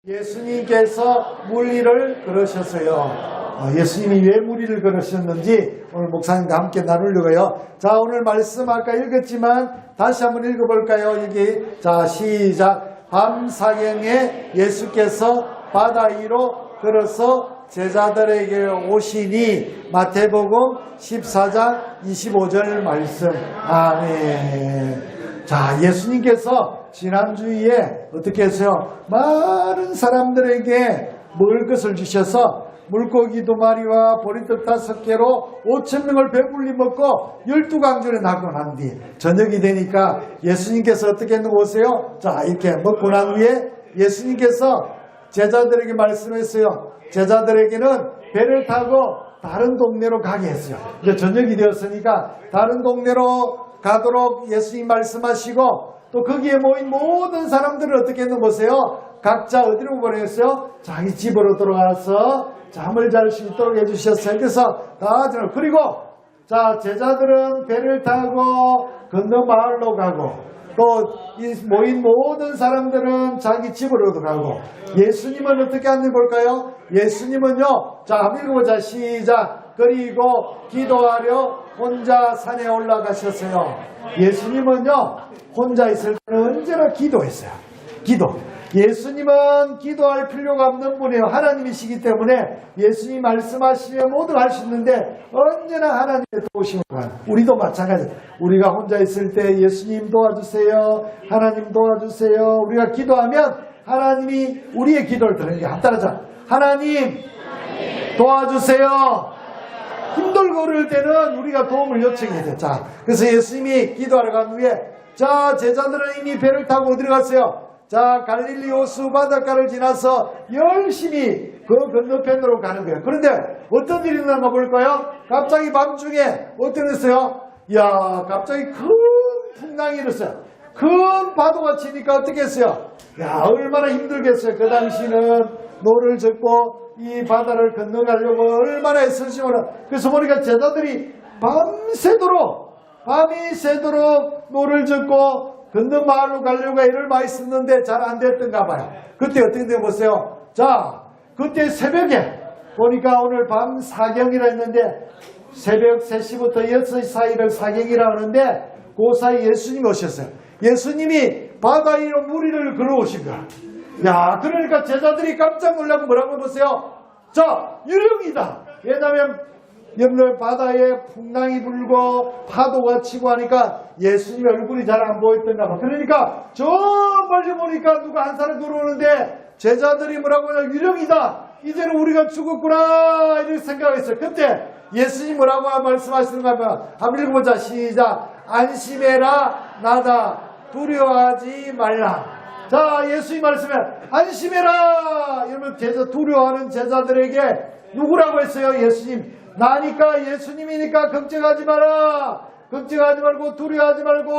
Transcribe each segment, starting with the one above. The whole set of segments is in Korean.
예수님께서 물리를 걸으셨어요. 예수님이 왜 물리를 걸으셨는지 오늘 목사님과 함께 나누려고요. 자, 오늘 말씀 아까 읽었지만 다시 한번 읽어볼까요? 여기 자, 시작. 밤사경에 예수께서 바다 위로 걸어서 제자들에게 오시니. 마태복음 14장 25절 말씀. 아멘. 자, 예수님께서 지난주에 어떻게 했어요? 많은 사람들에게 먹을 것을 주셔서 물고기 2마리와 보리떡 5개로 5,000명을 배불리 먹고 12강전에 나고 난 뒤 저녁이 되니까 예수님께서 어떻게 했는지 보세요. 자, 이렇게 먹고 난 후에 예수님께서 제자들에게 말씀했어요. 제자들에게는 배를 타고 다른 동네로 가게 했어요. 이제 저녁이 되었으니까 다른 동네로 가도록 예수님 말씀하시고, 또 거기에 모인 모든 사람들을 어떻게 했는지 보세요. 각자 어디로 보내셨어요? 자기 집으로 들어가서 잠을 잘 수 있도록 해주셨어요. 그래서 다 그리고 자, 제자들은 배를 타고 건너 마을로 가고, 또 이 모인 모든 사람들은 자기 집으로 들어가고, 예수님은 어떻게 하는지 볼까요? 예수님은요, 자, 한번 읽어보자. 시작. 그리고 기도하려 혼자 산에 올라가셨어요. 예수님은요, 혼자 있을 때는 언제나 기도했어요. 기도. 예수님은 기도할 필요가 없는 분이에요. 하나님이시기 때문에 예수님 말씀하시면 모두 할 수 있는데 언제나 하나님의 도우심을 받아요. 우리도 마찬가지예요. 우리가 혼자 있을 때 예수님 도와주세요, 하나님 도와주세요. 우리가 기도하면 하나님이 우리의 기도를 들으는 게 따라서 하나님 도와주세요. 힘들고 그럴 때는 우리가 도움을 요청해야 돼요. 자, 그래서 예수님이 기도하러 간 후에 자, 제자들은 이미 배를 타고 어디로 갔어요? 자, 갈릴리 호수 바닷가를 지나서 열심히 그 건너편으로 가는 거예요. 그런데 어떤 일이 일어나나 볼까요? 갑자기 밤중에 어떤 일이었어요? 이야, 갑자기 큰 풍랑이 일었어요. 큰 파도가 치니까 어떻게 했어요? 야, 얼마나 힘들겠어요. 그 당시는 노를 젓고 이 바다를 건너가려고 얼마나 애쓰시 몰라. 그래서 보니까 제자들이 밤이 새도록 노를 젓고 건너 마을로 가려고 애를 많이 썼는데 잘 안 됐던가 봐요. 그때 어떻게 돼 보세요. 자, 그때 새벽에 보니까 오늘 밤 사경이라 했는데 새벽 3시부터 6시 사이를 사경이라 하는데 그 사이 예수님이 오셨어요. 예수님이 바다 위로 무리를 걸어오신 거야. 야, 그러니까 제자들이 깜짝 놀라고 뭐라고 보세요. 자, 유령이다. 왜냐하면 옆날 바다에 풍랑이 불고 파도가 치고 하니까 예수님 얼굴이 잘 안 보였던가 봐. 그러니까 저 멀리 보니까 누가 한 사람 들어오는데 제자들이 뭐라고 하냐, 유령이다. 이제는 우리가 죽었구나 이렇게 생각했어요. 그때 예수님 뭐라고 말씀하시는가 하면 한번 읽어보자. 시작. 안심해라, 나다. 두려워하지 말라. 자, 예수님 말씀에 안심해라. 이러면 두려워하는 제자들에게 누구라고 했어요? 예수님. 나니까, 예수님이니까 걱정하지 마라. 걱정하지 말고 두려워하지 말고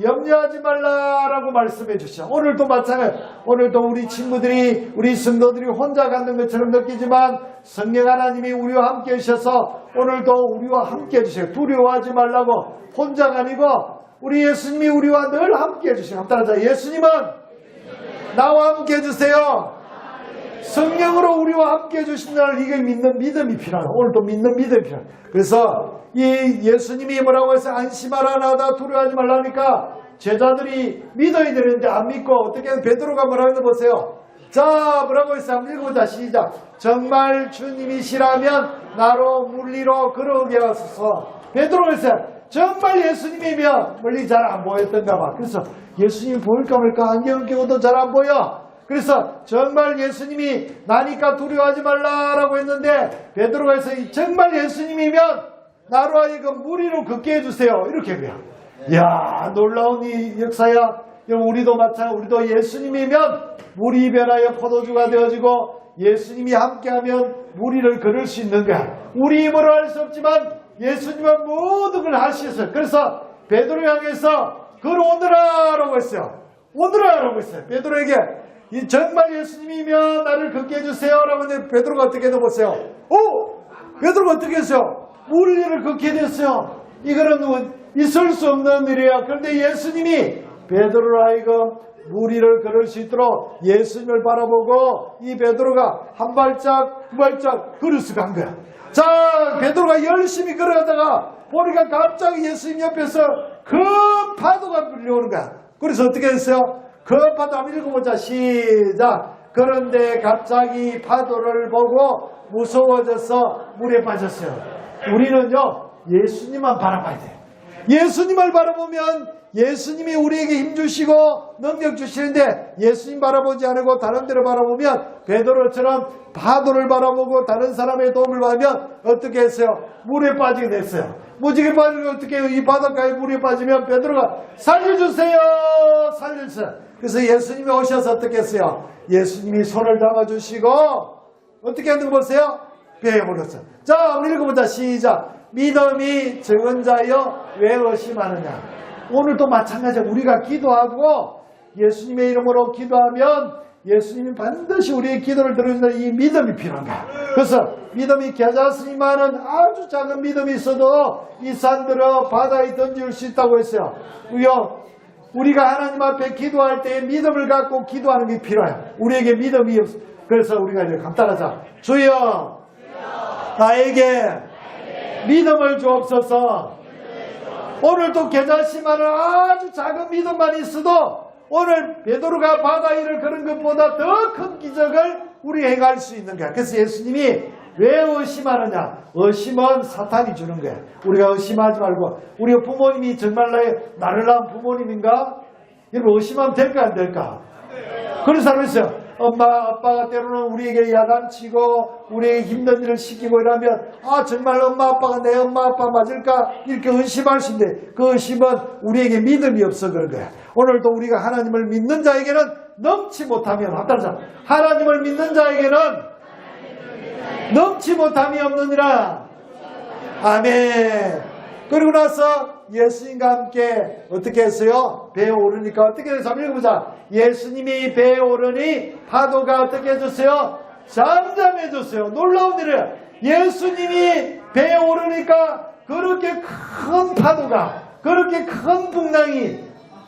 염려하지 말라라고 말씀해 주시죠. 오늘도 마찬가지. 오늘도 우리 친구들이, 우리 성도들이 혼자 가는 것처럼 느끼지만 성령 하나님이 우리와 함께 해주셔서 오늘도 우리와 함께 해주세요. 두려워하지 말라고. 혼자가 아니고 우리 예수님이 우리와 늘 함께 해주세요. 따라서 예수님은 나와 함께 해주세요. 성령으로 우리와 함께 해주신다는 이게 믿는 믿음이 필요하다. 오늘도 믿는 믿음이 필요하다. 그래서 이 예수님이 뭐라고 해서 안심하라, 나다. 두려워하지 말라니까 제자들이 믿어야 되는데 안 믿고 어떻게 하면 베드로가 뭐라고 했는지 보세요. 자, 뭐라고 했어요? 한번 읽어보자. 시작. 정말 주님이시라면 나로 물리로 걸어오게 하소서. 베드로가 했어요. 정말 예수님이면 멀리 잘 안 보였던가 봐. 그래서 예수님 보일까 말까 안경 끼고도 잘 안 보여. 그래서 정말 예수님이 나니까 두려워하지 말라라고 했는데 베드로가 해서 정말 예수님이면 나로 하여금 무리로 걷게 해주세요. 이렇게 해요. 이야, 놀라운 이 역사야. 우리도 마찬가지. 우리도 예수님이면 물이 변하여 포도주가 되어지고 예수님이 함께하면 무리를 걸을 수 있는 거야. 우리 힘으로 할 수 없지만 예수님은 모든 걸 하셨어요. 그래서 베드로 향해서 걸어오너라라고 했어요. 오너라라고 했어요. 베드로에게 정말 예수님이면 나를 걷게 해주세요 라고 했는데 베드로가 어떻게 해보세요. 베드로가 어떻게 했어요? 물리를 걷게 됐어요. 이거는 있을 수 없는 일이야. 그런데 예수님이 베드로로 하여금 무리를 걸을 수 있도록 예수님을 바라보고 이 베드로가 한 발짝 두 발짝 걸어서 간 거야. 자, 베드로가 열심히 걸어가다가 보니까 갑자기 예수님 옆에서 큰 파도가 밀려오는 거야. 그래서 어떻게 했어요? 큰 파도 한번 읽어보자. 시작. 그런데 갑자기 파도를 보고 무서워져서 물에 빠졌어요. 우리는요, 예수님만 바라봐야 돼요. 예수님을 바라보면 예수님이 우리에게 힘주시고 능력 주시는데 예수님 바라보지 않고 다른 데를 바라보면 베드로처럼 파도를 바라보고 다른 사람의 도움을 받으면 어떻게 했어요? 물에 빠지게 됐어요. 무지개 빠지면 어떻게 해요? 이 바닷가에 물에 빠지면 베드로가 살려주세요! 살려주세요! 그래서 예수님이 오셔서 어떻게 했어요? 예수님이 손을 잡아주시고 어떻게 하는 거 보세요? 배에 올렸어요. 자, 한번 읽어보자. 시작. 믿음이 적은 자여 왜 의심하느냐. 오늘도 마찬가지야. 우리가 기도하고 예수님의 이름으로 기도하면 예수님이 반드시 우리의 기도를 들어준다. 이 믿음이 필요한 거야. 그래서 믿음이 겨자씨만은 아주 작은 믿음이 있어도 이 산들을 바다에 던질 수 있다고 했어요. 우리가 하나님 앞에 기도할 때 믿음을 갖고 기도하는 게 필요해요. 우리에게 믿음이 없어. 그래서 우리가 이제 감탄하자. 주여 나에게 믿음을 주옵소서. 오늘도 겨자씨만은 아주 작은 믿음만 있어도 오늘 베드로가 바다 위를 걸은 것보다 더 큰 기적을 우리 행할 수 있는 거야. 그래서 예수님이 왜 의심하느냐? 의심은 사탄이 주는 거야. 우리가 의심하지 말고. 우리 부모님이 정말 나를 낳은 부모님인가? 여러분 의심하면 될까 안 될까? 그런 사람이 있어요. 엄마 아빠가 때로는 우리에게 야단치고 우리에게 힘든 일을 시키고 이러면 정말 엄마 아빠가 내 엄마 아빠 맞을까? 이렇게 의심할 수 있는데 그 의심은 우리에게 믿음이 없어 그런 거야. 오늘도 우리가 하나님을 믿는 자에게는 넘치 못하면 하나님을 믿는 자에게는 넘치 못함이 없느니라. 아멘. 그리고 나서 예수님과 함께 어떻게 했어요? 배에 오르니까 어떻게 해서 한번 읽어보자. 예수님이 배에 오르니 파도가 어떻게 해줬어요? 잠잠해졌어요. 놀라운 일이에요. 예수님이 배에 오르니까 그렇게 큰 파도가 그렇게 큰 풍랑이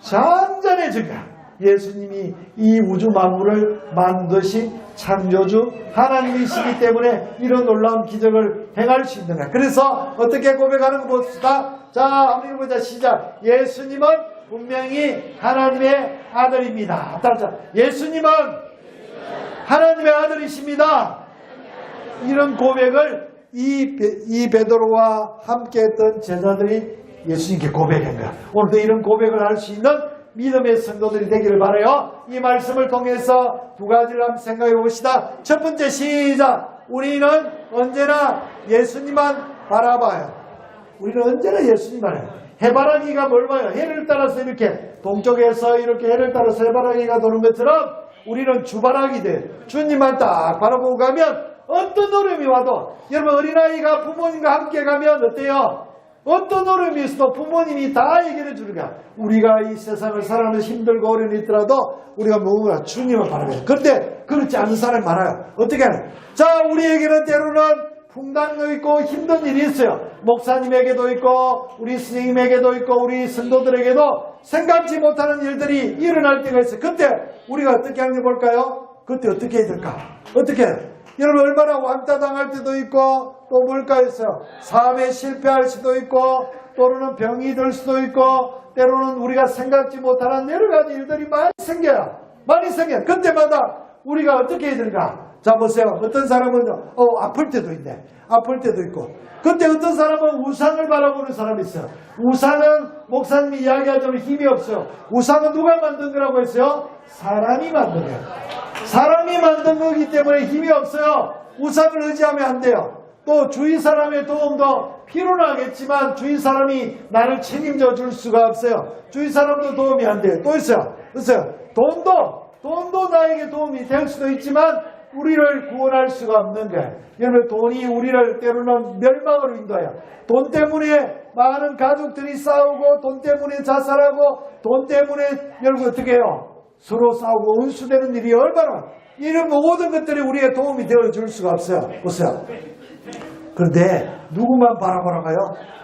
잔잔해진 거야. 예수님이 이 우주 만물을 만드신 창조주 하나님이시기 때문에 이런 놀라운 기적을 행할 수 있는 거야. 그래서 어떻게 고백하는 거 봅시다. 자, 한번 읽어보자. 시작. 예수님은 분명히 하나님의 아들입니다. 따라서 예수님은 하나님의 아들이십니다. 이런 고백을 이 베드로와 함께 했던 제자들이 예수님께 고백한 거야. 오늘도 이런 고백을 할 수 있는 믿음의 성도들이 되기를 바라요. 이 말씀을 통해서 두 가지를 한번 생각해 봅시다. 첫 번째 시작. 우리는 언제나 예수님만 바라봐요. 우리는 언제나 예수님만 해요. 해바라기가 뭘 봐요? 해를 따라서 이렇게 동쪽에서 이렇게 해를 따라서 해바라기가 도는 것처럼 우리는 주바라기 돼. 주님만 딱 바라보고 가면 어떤 어려움이 와도 여러분 어린아이가 부모님과 함께 가면 어때요? 어떤 어려움이 있어도 부모님이 다 해결해 주는 거야. 우리가 이 세상을 살아가는 힘들고 어려움이 있더라도 우리가 뭔가 주님을 바라봐요. 그런데 그렇지 않은 사람이 많아요. 어떻게 하냐? 자, 우리에게는 때로는 풍랑도 있고 힘든 일이 있어요. 목사님에게도 있고 우리 스님에게도 있고 우리 성도들에게도 생각지 못하는 일들이 일어날 때가 있어요. 그때 우리가 어떻게 하는지 볼까요? 그때 어떻게 해야 될까? 어떻게 해요? 여러분 얼마나 왕따당할 때도 있고 또 뭘까 했어요. 사업에 실패할 수도 있고 또는 병이 들 수도 있고 때로는 우리가 생각지 못하는 여러 가지 일들이 많이 생겨요. 많이 생겨요. 그때마다 우리가 어떻게 해야 되는가? 자 보세요. 어떤 사람은요. 아플 때도 있네. 아플 때도 있고. 근데 어떤 사람은 우상을 바라보는 사람이 있어요. 우상은 목사님이 이야기하자면 힘이 없어요. 우상은 누가 만든 거라고 했어요? 사람이 만든 거예요. 사람이 만든 거기 때문에 힘이 없어요. 우상을 의지하면 안 돼요. 또 주위 사람의 도움도 필요는 하겠지만 주위 사람이 나를 책임져 줄 수가 없어요. 주위 사람도 도움이 안 돼요. 또 있어요. 그래서 돈도 나에게 도움이 될 수도 있지만 우리를 구원할 수가 없는 거예요. 여러분 돈이 우리를 때로는 멸망으로 인도해요. 돈 때문에 많은 가족들이 싸우고 돈 때문에 자살하고 돈 때문에 여러분 어떻게 해요? 서로 싸우고 은수되는 일이 얼마나 이런 모든 것들이 우리의 도움이 되어줄 수가 없어요. 보세요. 그런데 누구만 바라보라고요?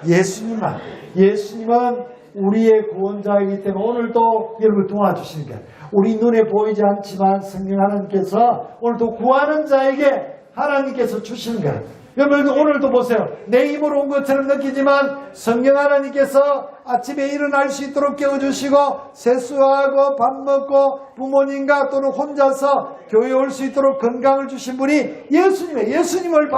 예수님만. 예수님은 우리의 구원자이기 때문에 오늘도 여러분을 도와주시는 거예요. 우리 눈에 보이지 않지만 성령 하나님께서 오늘도 구하는 자에게 하나님께서 주시는 거예요. 여러분 오늘도 보세요. 내 힘으로 온 것처럼 느끼지만 성령 하나님께서 아침에 일어날 수 있도록 깨워주시고 세수하고 밥 먹고 부모님과 또는 혼자서 교회에 올 수 있도록 건강을 주신 분이 예수님이에요. 예수님을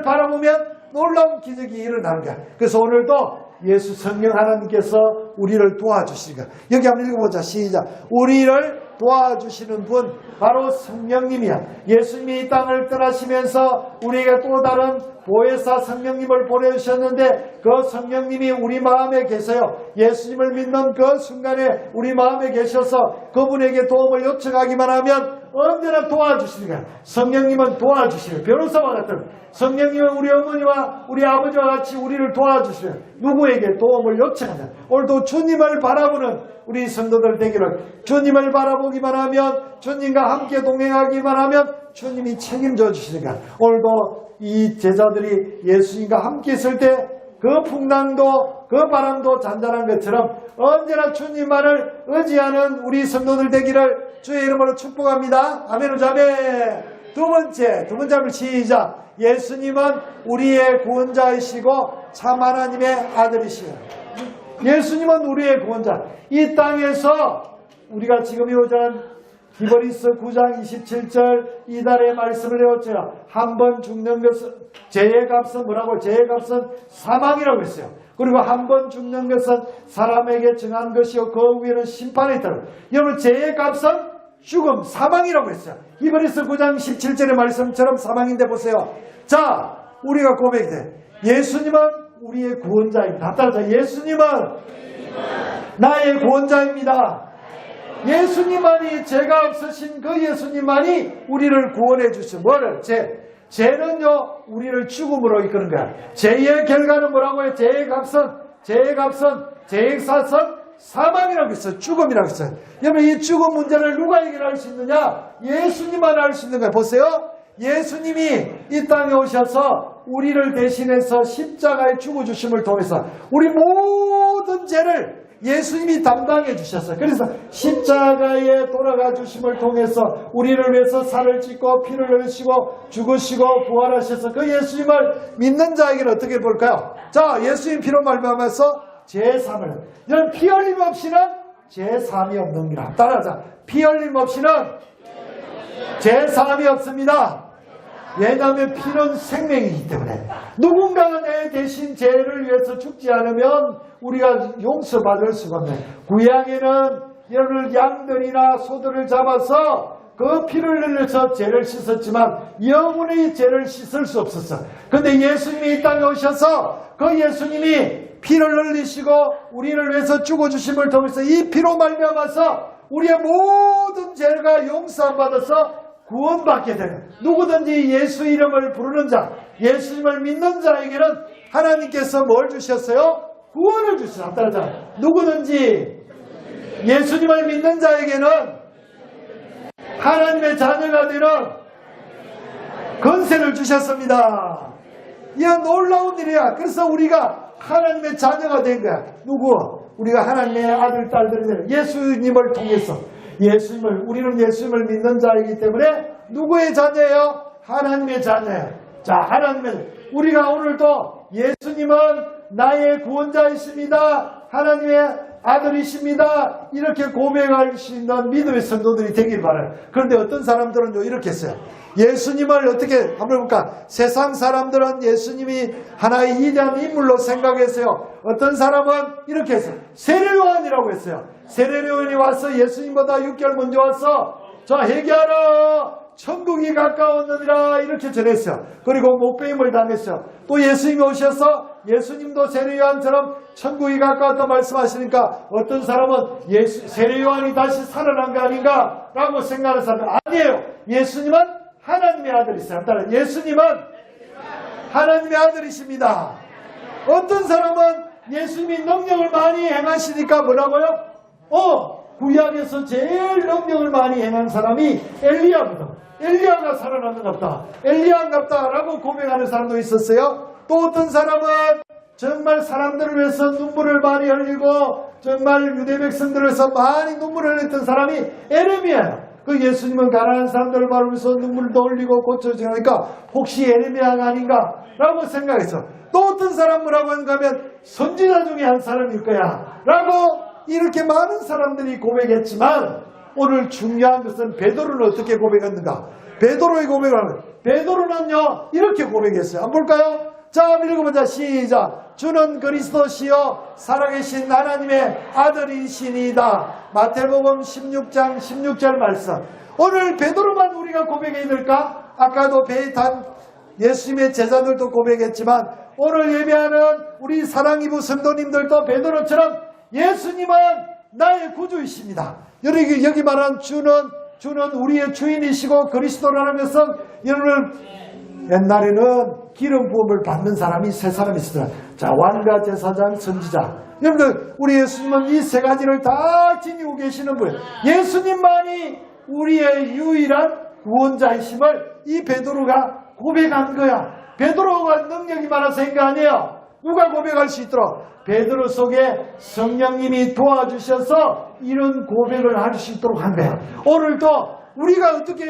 바라보면 놀라운 기적이 일어나는 거야. 그래서 오늘도 예수 성령 하나님께서 우리를 도와주시는 거야. 여기 한번 읽어보자. 시작. 우리를 도와주시는 분 바로 성령님이야. 예수님이 이 땅을 떠나시면서 우리에게 또 다른 보혜사 성령님을 보내주셨는데 그 성령님이 우리 마음에 계세요. 예수님을 믿는 그 순간에 우리 마음에 계셔서 그분에게 도움을 요청하기만 하면 언제나 도와주시는 거야. 성령님은 도와주시는 변호사와 같은 성령님은 우리 어머니와 우리 아버지와 같이 우리를 도와주시는 누구에게 도움을 요청하냐. 오늘도 주님을 바라보는 우리 성도들 되기를 주님을 바라보기만 하면 주님과 함께 동행하기만 하면 주님이 책임져 주시는 거야. 오늘도 이 제자들이 예수님과 함께 있을 때 그 풍랑도 그 바람도 잔잔한 것처럼 언제나 주님만을 의지하는 우리 성도들 되기를 주의 이름으로 축복합니다. 아멘. 자매 두 번째 한번 시작. 예수님은 우리의 구원자이시고 참 하나님의 아들이시요. 예수님은 우리의 구원자. 이 땅에서 우리가 지금 요전 히브리서 9장 27절 이달의 말씀을 배웠죠. 한 번 죽는 것은 죄의 값은 뭐라고? 죄의 값은 사망이라고 했어요. 그리고 한 번 죽는 것은 사람에게 정한 것이요 그 위에는 심판이 있다고. 여러분 죄의 값은 죽음, 사망이라고 했어요. 히브리서 9장 17절의 말씀처럼 사망인데 보세요. 자, 우리가 고백돼. 예수님은 우리의 구원자입니다. 따라서 예수님은 나의 구원자입니다. 예수님만이 죄가 없으신 그 예수님만이 우리를 구원해 주신 뭐를? 죄는요 우리를 죽음으로 이끄는 거야. 죄의 결과는 뭐라고 해요? 죄의 값은 죄액사선 사망이라고 했어요. 죽음이라고 했어요. 여러분 이 죽음 문제를 누가 해결할 수 있느냐? 예수님만 알 수 있는 거예요. 보세요. 예수님이 이 땅에 오셔서 우리를 대신해서 십자가에 죽어주심을 통해서 우리 모든 죄를 예수님이 담당해 주셨어요. 그래서 십자가에 돌아가 주심을 통해서 우리를 위해서 살을 찢고 피를 흘리시고 죽으시고 부활하셔서 그 예수님을 믿는 자에게는 어떻게 볼까요? 자, 예수님 피로 말미암아서 제3을 여러분 피 흘림 없이는 제3이 없는 거라. 따라하자. 피 흘림 없이는 제3이 없습니다. 왜냐하면 피는 생명이기 때문에 누군가가 내 대신 죄를 위해서 죽지 않으면 우리가 용서받을 수가 없네. 구약에는 여러 양들이나 소들을 잡아서 그 피를 흘려서 죄를 씻었지만 영혼의 죄를 씻을 수 없었어. 그런데 예수님이 이 땅에 오셔서 그 예수님이 피를 흘리시고 우리를 위해서 죽어주심을 통해서 이 피로 말미암아서 우리의 모든 죄가 용서 받아서 구원받게 되는 누구든지 예수 이름을 부르는 자, 예수님을 믿는 자에게는 하나님께서 뭘 주셨어요? 구원을 주셨어요. 따라서 누구든지 예수님을 믿는 자에게는 하나님의 자녀가 되는 권세를 주셨습니다. 이건 놀라운 일이야. 그래서 우리가 하나님의 자녀가 된 거야. 누구? 우리가 하나님의 아들, 딸들이 되는 예수님을 통해서 우리는 예수님을 믿는 자이기 때문에 누구의 자녀예요? 하나님의 자녀예요. 자, 우리가 오늘도 예수님은 나의 구원자이십니다. 하나님의 아들이십니다. 이렇게 고백할 수 있는 믿음의 성도들이 되길 바라요. 그런데 어떤 사람들은 이렇게 했어요. 예수님을 어떻게 한번 볼까? 세상 사람들은 예수님이 하나의 위대한 인물로 생각했어요. 어떤 사람은 이렇게 했어요. 세례요한이라고 했어요. 세례요한이 와서 예수님보다 6개월 먼저 와서 자, 회개하라, 천국이 가까웠느니라 이렇게 전했어요. 그리고 못배임을 당했어요. 또 예수님이 오셔서 예수님도 세례요한처럼 천국이 가까웠다 말씀하시니까 어떤 사람은 세례요한이 다시 살아난 거 아닌가 라고 생각하는 사람은 아니에요. 예수님은 하나님의 아들이세요. 따라 예수님은 하나님의 아들이십니다. 어떤 사람은 예수님이 능력을 많이 행하시니까 뭐라고요? 구약에서 제일 능력을 많이 행한 사람이 엘리야거든. 엘리야가 살아났는갑다. 엘리야인갑다 라고 고백하는 사람도 있었어요. 또 어떤 사람은 정말 사람들을 위해서 눈물을 많이 흘리고 정말 유대 백성들을 위해서 많이 눈물을 흘렸던 사람이 에레미야예요. 그 예수님은 가난한 사람들을 바라보면서 눈물도 흘리고 고쳐지니까 혹시 에레미야가 아닌가 라고 생각했어. 또 어떤 사람 뭐라고 하는가 하면 선지자 중에 한 사람일 거야 라고 이렇게 많은 사람들이 고백했지만 오늘 중요한 것은 베드로는 어떻게 고백했는가. 베드로의 고백을 하면 베드로는요 이렇게 고백했어요. 한번 볼까요? 자, 읽어보자. 시작. 주는 그리스도시요 살아계신 하나님의 아들이시니이다. 마태복음 16장 16절 말씀. 오늘 베드로만 우리가 고백해야 될까? 아까도 배에 탄 예수님의 제자들도 고백했지만 오늘 예배하는 우리 사랑이부 성도님들도 베드로처럼 예수님은 나의 구주이십니다. 여기 말한 주는 우리의 주인이시고 그리스도라는 것은 여러분 옛날에는 기름 부음을 받는 사람이 세 사람이 있었어요. 자, 왕과 제사장, 선지자. 여러분들 우리 예수님은 이 세 가지를 다 지니고 계시는 분이에요. 예수님만이 우리의 유일한 구원자이심을 이 베드로가 고백한 거야. 베드로가 능력이 많아서 한 거 아니에요. 누가 고백할 수 있도록? 베드로 속에 성령님이 도와주셔서 이런 고백을 할 수 있도록 한 거야. 오늘도 우리가 어떻게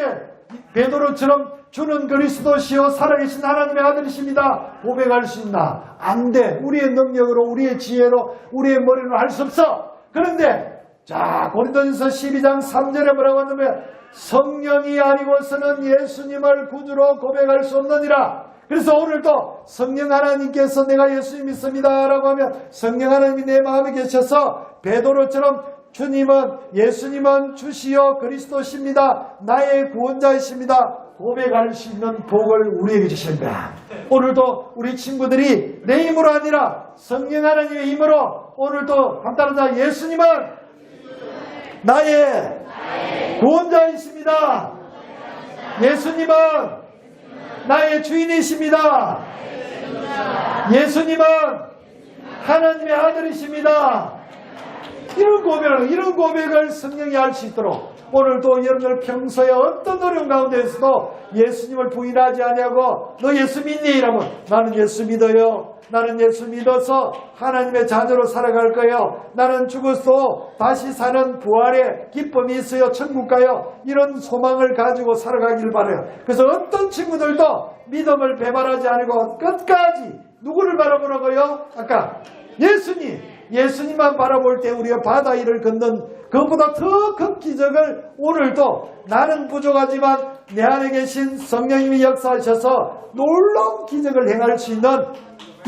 베드로처럼 주는 그리스도시요 살아계신 하나님의 아들이십니다 고백할 수 있나? 안 돼. 우리의 능력으로 우리의 지혜로 우리의 머리로 할 수 없어. 그런데 자 고린도전서 12장 3절에 뭐라고 하냐면 성령이 아니고서는 예수님을 구주로 고백할 수 없느니라. 그래서 오늘도 성령 하나님께서 내가 예수님 믿습니다 라고 하면 성령 하나님이 내 마음에 계셔서 베드로처럼 예수님은 주시요 그리스도십니다. 나의 구원자이십니다. 고백할 수 있는 복을 우리에게 주신 거야. 오늘도 우리 친구들이 내 힘으로 아니라 성령 하나님의 힘으로 오늘도 간단하자 예수님은 나의 구원자이십니다. 예수님은 나의 주인이십니다. 예수님은 하나님의 아들이십니다. 이런 고백을 성령이 할 수 있도록 오늘도 여러분들 평소에 어떤 어려운 가운데에서도 예수님을 부인하지 아니하고 너 예수 믿니? 이러면 나는 예수 믿어요. 나는 예수 믿어서 하나님의 자녀로 살아갈 거예요. 나는 죽어서 다시 사는 부활의 기쁨이 있어요. 천국 가요. 이런 소망을 가지고 살아가길 바라요. 그래서 어떤 친구들도 믿음을 배반하지 않고 끝까지 누구를 바라보라고요? 아까 예수님만 바라볼 때 우리가 바다 위를 걷는 그것보다 더 큰 기적을 오늘도 나는 부족하지만 내 안에 계신 성령님이 역사하셔서 놀라운 기적을 행할 수 있는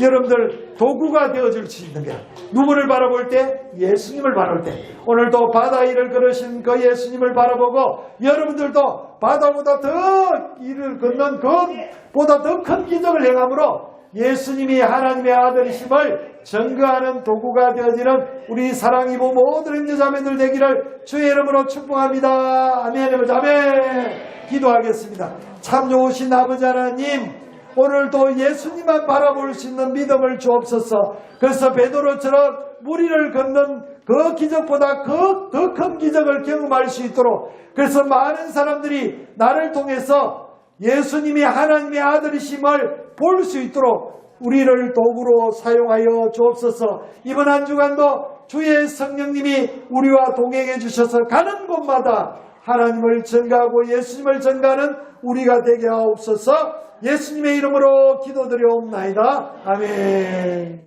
여러분들 도구가 되어줄 수 있는 거야. 누구를 바라볼 때? 예수님을 바라볼 때. 오늘도 바다 위를 걸으신 그 예수님을 바라보고 여러분들도 바다보다 더 길을 걷는 그보다 더 큰 기적을 행함으로 예수님이 하나님의 아들이심을 증거하는 도구가 되어지는 우리 사랑이부 모든 형제자매들 되기를 주의 이름으로 축복합니다. 아멘. 아멘. 기도하겠습니다. 참 좋으신 아버지 하나님, 오늘도 예수님만 바라볼 수 있는 믿음을 주옵소서. 그래서 베드로처럼 무리를 걷는 그 기적보다 더 큰 기적을 경험할 수 있도록, 그래서 많은 사람들이 나를 통해서 예수님이 하나님의 아들이심을 볼 수 있도록 우리를 도구로 사용하여 주옵소서. 이번 한 주간도 주의 성령님이 우리와 동행해 주셔서 가는 곳마다 하나님을 전가하고 예수님을 전가하는 우리가 되게 하옵소서. 예수님의 이름으로 기도드려옵나이다. 아멘.